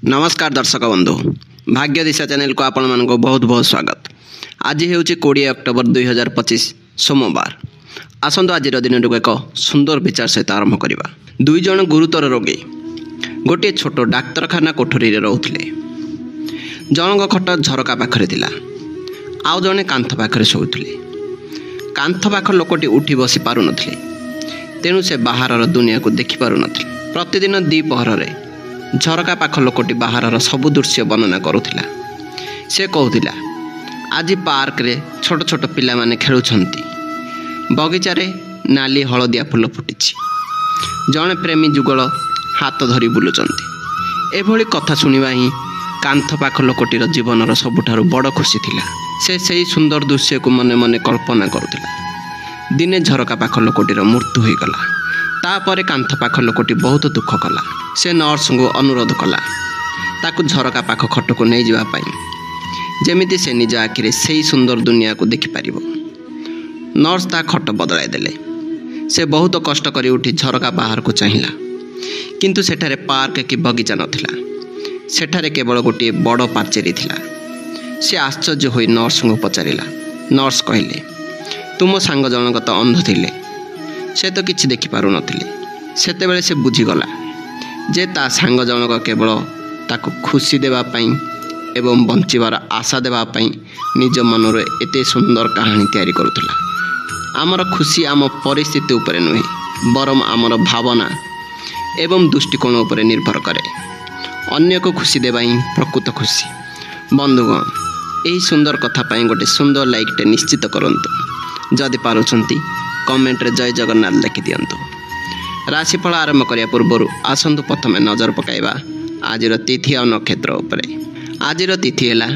नमस्कार दर्शक बंधु भाग्य दिशा चैनल को आपण मानक बहुत बहुत स्वागत। आज हूँ 20 अक्टोबर 2025 सोमवार। आसतु आज दिन एक सुंदर विचार सहित आरंभ करवा। दुई जन गुरुतर रोगी गोटे छोट डाक्तरखाना कोठरी रोते। जनक खट झरका पाखरे थिला, आउ जने कांथ पाखरे शोउथिले। कांथ पाख लोकटी उठी बसी पारु नथिले, तेणु से बाहर दुनिया को देखि पारु नथिले। प्रतिदिन द्विपहर रे झरका पाख लोकटी बाहर सबु दृश्य वर्णना करुथिला। से कहूथिला, आज पार्क रे छोट छोट पिला माने खेलुछंती, बगीचा रे नाली हलदिया फूल फुटिछि, जणे प्रेमी जुगल हाथ धरी बुलुचंती। एभली कथा सुनिबा ही कांथ पाख लोकटीर जीवनर सबुठारु बड़ खुशी थिला। से सेही सुंदर दृश्य को मने मने कल्पना करुथिला। दिने झरका पाख लोकटीर मृत्यु हो गला। तापर कांथ पाख लोकटी बहुत दुख कला। से नर्स को अनुरोध कला ताकू झरका पाख खट को नहीं जावा पाई, जेमिति से निज आखिरे सेही सुंदर दुनिया को देखि पारिबो। नर्स ता खट बदलाई देले। से बहुत कष्ट करी उठी झरका बाहर को चाहिला, किंतु सेठारे पार्क कि बगीचा नथिला। सेठारे केवल गोटे बड़ पाचेरी थिला। से आश्चर्य होई नर्स को पचारिला। नर्स कहले, तुम सांग जनक तो अंध थिले, से तो किछि देखि पारु नथिले। सेतेबेले से बुझीगला जे ता सांग जनक केवल ताको खुशी देवा पई एवं बंचिबार आशा देवा पई निज मनर एते सुंदर कहानी तैयारी करुथला। आमर खुशी आम परिस्थिति उपरे नुहे, बरम आमर भावना एवं दृष्टिकोण उपरे निर्भर करे। अन्य को खुशी देवा ही प्रकृत खुशी। बंधुगण, यही सुंदर कथा पाई गोटे सुंदर लाइकटे निश्चित करंतु। जदि पारुछंती कमेंट रे जय जगन्नाथ लिखि दियंतु। राशिफल आरंभ करिया पूर्व आसंतु प्रथमे नजर पकाइबा आजिर तिथि और नक्षत्र उपरे। आजिर तिथि है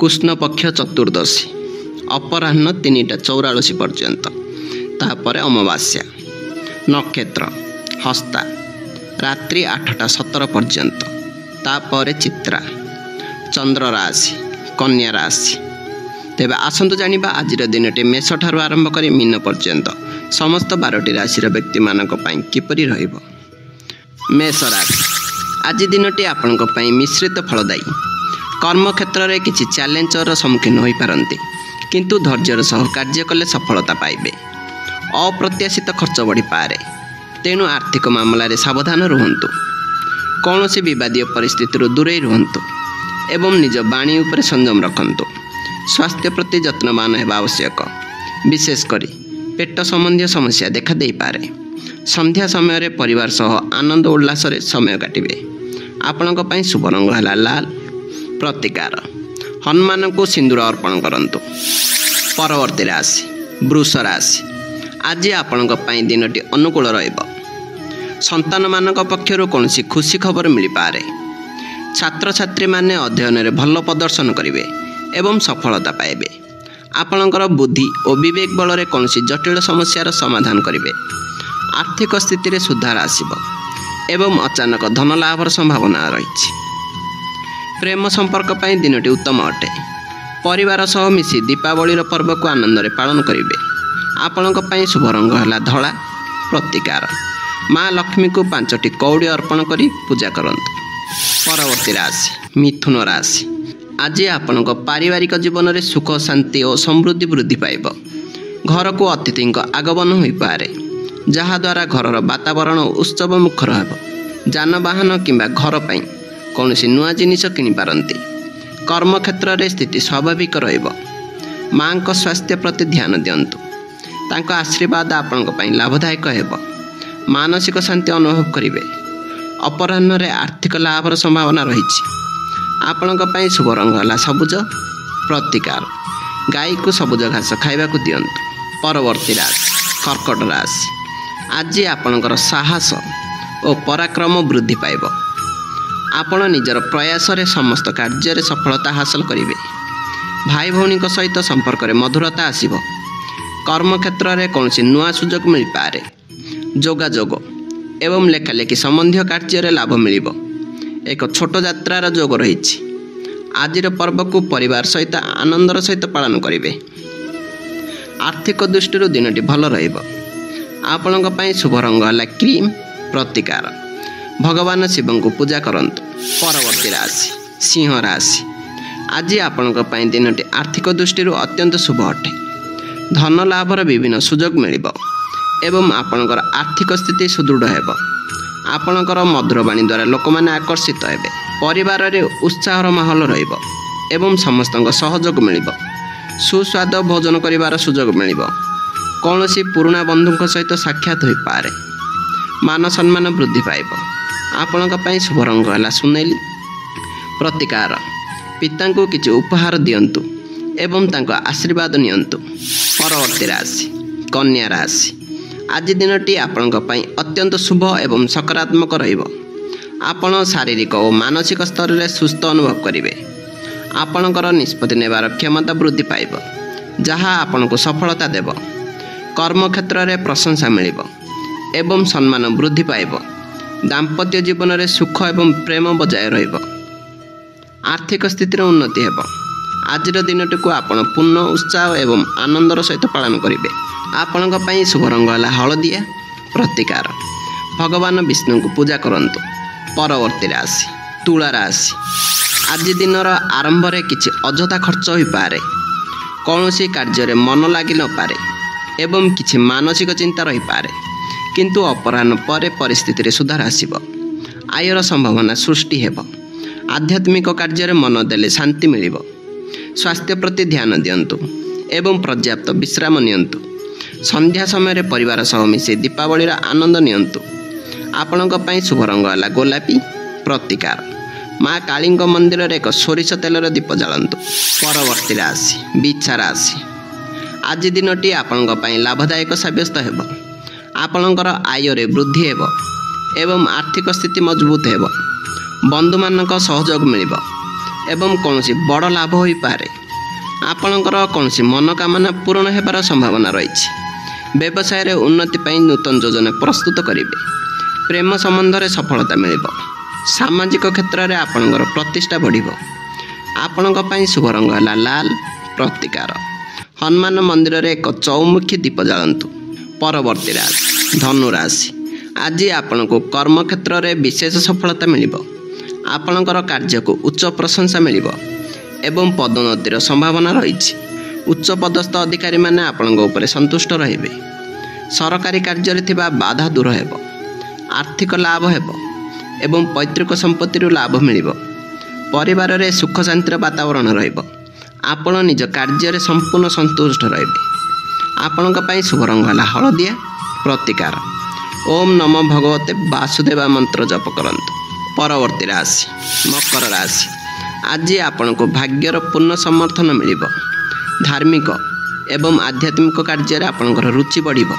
कृष्ण पक्ष चतुर्दशी, अपराह्न 3:44 पर्यंत, तापर अमावास्या। नक्षत्र हस्ता, रात्रि 8:17 पर्यंत, तापर चित्रा। चंद्र राशि कन्या राशि। तेबे आसंतु जानिबा आजिर दिनटी मेष ठारू आरंभ करी मीन पर्यंत समस्त 12टी राशिर व्यक्ति मानक पई किपरि रहिबो। मेष राशि। आज दिनटी आपनक पई मिश्रित फलदायी। कर्म क्षेत्र में किछि चैलेंजर सम्मुखीन होई पारंती, किंतु धैर्यर सह कार्य कले सफलता पाइबे। अप्रत्याशित खर्च बढ़ी पारे, तेणु आर्थिक मामला रे सावधान रुहंतु। कौनसी विवादीय परिस्थिति दूरे रुहंतु एवं निज वाणी उपरे संयम रखंतु। स्वास्थ्य प्रति यत्नवान हेबा आवश्यक। विशेषकर पेट संबंधी समस्या देखा दे पारे। संध्या समय रे परिवार सह आनंद उल्लास रे समय काटिबे। आपणक पई शुभ रंग हला लाल। प्रतिकार हनुमान को सिंदूर अर्पण करंतु। परवर्ती राशि वृष राशि। आज आपणक पई दिनटी अनुकूल रहइबो। संतान मानक पक्षरु कोनसी खुशी खबर मिली पारे। छात्र छात्री माने अध्ययन रे भल प्रदर्शन करिवे एवं सफलता पाइबे। आपणकर बुद्धि और विवेक बल रे कोनसी जटिल समस्यार समाधान करिवे। आर्थिक स्थिति रे सुधार आसिबो एवं अचानक धन लाभर संभावना रहिछि। प्रेम संपर्क पई दिनटी उत्तम अटे। परिवार सह मिसी दीपावली पर्व को आनंद रे पालन करिवे। आपणक पई शुभ रंग हला धला। प्रतिकार माँ लक्ष्मी को 5टी कौड़ी अर्पण करी पूजा करंतु। परवर्ती राशि मिथुन राशि। आज आपणक पारिवारिक जीवन में सुख शांति और समृद्धि वृद्धि पाइब। घर को अतिथि आगमन हो पारे, जहाद्वारा घरर वातावरण उत्सव मुखर हो। जानवाहन किंबा घर पर कौन नुआ जिनिस किनीपारती। कर्म क्षेत्र में स्थिति स्वाभाविक रहिब। माँ को स्वास्थ्य प्रति ध्यान दिंतु। तांको आशीर्वाद आपणक लाभदायक हेब। मानसिक शांति अनुभव करिवे। अपराह्न रे आर्थिक लाभर संभावना रही। आपणक पई शुभ रंग हला सबुज। प्रतिकार गाई को सबुज घास खाइबा को दियंतु। परवर्ती राशि कर्कट राशि। आज आपणकर साहस और पराक्रम वृद्धि पाइब। आपण निजर प्रयास रे समस्त कार्य रे सफलता हासिल करिवे। भाई भौणी सहित संपर्क रे मधुरता आसिब। कर्म क्षेत्र में कौन नुआ सुजोग मिल पारे। जोगाजोग एवं लेखालेखि संबंधी कार्य रे लाभ मिलिब। एक छोट यात्रार जोग रही। आजिर पर्व को परिवार सहित आनंदर सहित पालन करेंगे। आर्थिक दृष्टि दिनटी भल रहिब। आपणक पई शुभ रंग हला क्रीम। प्रतिकार भगवान शिव को पूजा करंतु। परवर्ती राशि सिंह राशि आज आपणक दिनटी आर्थिक दृष्टि अत्यंत शुभ अटे। धन लाभर विभिन्न सुजोग मिलिब एवं आपणकर आर्थिक स्थिति सुदृढ़ हेब। आपणकर मधुरवाणी द्वारा लोक मैंने आकर्षित हेबे। परिवार रे उत्साहर माहौल रहिब एवं समस्त सहयोग मिलिब। सुस्वाद भोजन करिवार सुजोग मिलिब। कौनसी पुराणा बंधु सहित साक्षात हो पारे। मान सम्मान वृद्धि पाइब। आपणक शुभ रंग है सुनेली। प्रतिकार पिता को किसी उपहार दियंतु एवं तांको आशीर्वाद नियंतु। परवर्ती राशि कन्या राशि आज दिनटी आपणक अत्यंत शुभ एवं सकारात्मक रहिब। आपण शारीरिक और मानसिक स्तर में सुस्थ अनुभव करेंगे। आपणकर निष्पत्ति नेबार क्षमता वृद्धि पाइब जहाँ आपनको सफलता देव। कर्म क्षेत्र में प्रशंसा मिलिब एवं सम्मान वृद्धि पाइब। दाम्पत्य जीवन में सुख एवं प्रेम बजाय रहिब। आर्थिक स्थितिर उन्नति हेब। आज दिनटी को आपण पूर्ण उत्साह एवं आनंदर सहित पालन करेंगे। आपणक शुभ रंग है हलदिया। प्रतिकार भगवान विष्णु को पूजा करंतु। परवर्ती राशि तुला राशि आज दिनर आरंभ में किसी अजथा खर्च हो पारे। कौन सी कार्य मन लगी न पारे एवं किसी मानसिक चिंता रही पारे किंतु अपराह्न पर परिस्थिति सुधार आसिब। आयर संभावना सृष्टि हेब। आध्यात्मिक कार्य मन देले शांति मिलिब। स्वास्थ्य प्रति ध्यान दियंतु एवं पर्याप्त विश्राम नियंतु। संध्या समय परिवार सह मिसे दीपावली आनंद नियंतु। आपणक शुभ रंग है गोलापी। प्रतिकार माँ काली मंदिर में एक सोरिष तेलर दीप जालंतु। परवर्ती राशि बिच्छा राशि आज दिनटी आपणक लाभदायक सब्यस्त हेब। आपणकर आय रे वृद्धि हेब एवं आर्थिक स्थिति मजबूत हेब। बंधु मानक सहयोग मिलिब एवं कौनसी बड़ लाभ हो पारे। आपणकर कौनसी मनोकामना पूर्ण हेबार संभावना रही। व्यवसाय रे उन्नति पाई नूतन योजना प्रस्तुत करेंगे। प्रेम संबंध में सफलता मिलिब। सामाजिक क्षेत्र में आपणकर प्रतिष्ठा बढ़िब। आपणक शुभ रंग है लाल। प्रतिकार हनुमान मंदिर में एक चौमुखी दीप जालंतु। परवर्ती राशि धनु राशि आज आपण को कर्म क्षेत्र में विशेष सफलता मिलिब। आपणकर कार्य को उच्च प्रशंसा मिलिब एवं पदोन्नतिर संभावना रही। उच्च पदस्थ अधिकारी माने आपणक उपरे संतुष्ट रहिबे। सरकारी कार्य रे थिबा बाधा दूर हेब। आर्थिक लाभ हेब एवं पैतृक संपत्ति लाभ मिलिब। परिवार रे सुख शांतिर वातावरण रहिब। आपण निज कार्य रे संपूर्ण संतुष्ट रहिबे। आपणक शुभ रंग है हलदिया। प्रतिकार ओम नमो भगवते वासुदेवा मंत्र जप करंतु। परवर्ती राशि मकर राशि आज आपण को भाग्यर पूर्ण समर्थन मिलिब। धार्मिक एवं आध्यात्मिक कार्य आपणकर रुचि बढ़िब।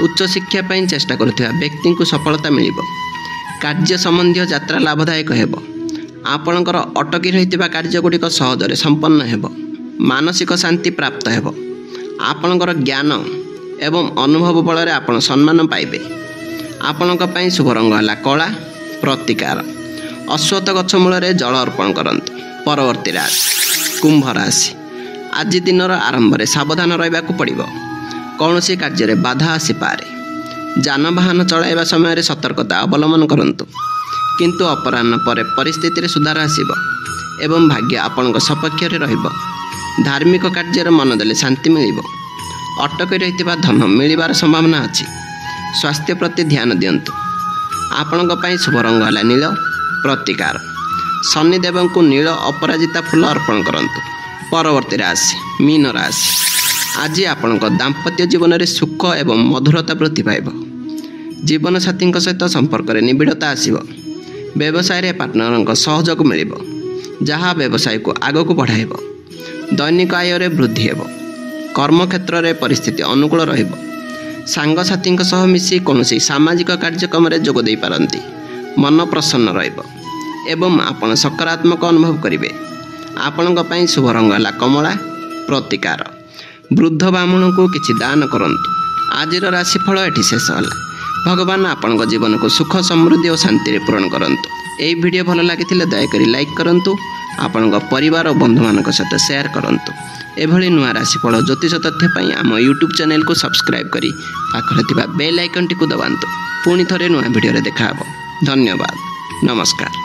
उच्च शिक्षा पाई चेष्टा करुवा व्यक्ति को सफलता मिलिब। कार्य संबंधी यात्रा लाभदायक हेब। आपणकर अटकी रहितबा कार्य गुड़िक सहजरे संपन्न हेब। मानसिक शांति प्राप्त हेब। आपणकर ज्ञान एवं अनुभव बल आपण सम्मान पाइबे। आपणक शुभ रंग है कला। प्रतिकार अश्वत्थ गछ मूल जल अर्पण करंतु। परवर्ती राशि कुंभ राशि आज दिनर आरंभ में सावधान रहिबाकु पड़िबो। कौनसी कार्य रे बाधा आसी पारे। जानवाहन चलाइबा समय सतर्कता अवलंबन करंतु किंतु अपराह्न पर परिस्थिति सुधार आसिब एवं भाग्य आपणक सपक्ष रहिब। धार्मिक कार्य मन देले शांति मिलिब। अटकी रहितबा धन मिलिबार संभावना अछि। स्वास्थ्य प्रति ध्यान दियंतु। आपणक शुभ रंग है नील। प्रतिकार शनिदेव को नील अपराजिता फूल अर्पण करंतु। परवर्ती राशि मीन राशि आज आपणक दाम्पत्य जीवन में सुख एवं मधुरता वृद्धि पाइब। जीवन साथी सहित संपर्क में निबिड़ता आसिब। व्यवसाय पार्टनर सहयोग मिलिब जहाँ व्यवसाय को आगक बढ़ाइब। दैनिक आय रे वृद्धि हेब। कर्म क्षेत्र में परिस्थिति अनुकूल रहिब। सांगसाथी सह मिसी कौनसी सामाजिक कार्यक्रम में जोग दे पारंती। मन प्रसन्न रहिब एवं आपण सकारात्मक अनुभव करेंगे। आपणक शुभ रंग है कमला। प्रतिकार वृद्ध ब्राह्मण को किसी दान करंतु। आज राशिफल एठी शेष है। भगवान आपणक जीवन को सुख समृद्धि और शांति पूरण करंतु। यही वीडियो भल लगी दयाकोरी लाइक करंतु। आपणक परिवार और बंधु मान सहित शेयर करंतु। एभली नुआ राशिफल ज्योतिष तथ्य पाई आम यूट्यूब चैनल को सब्सक्राइब करी पाखरे थिबा बेल आइकन टी को दबांतु। पुणी थरे नुआ वीडियो रे देखा हबो। धन्यवाद। नमस्कार।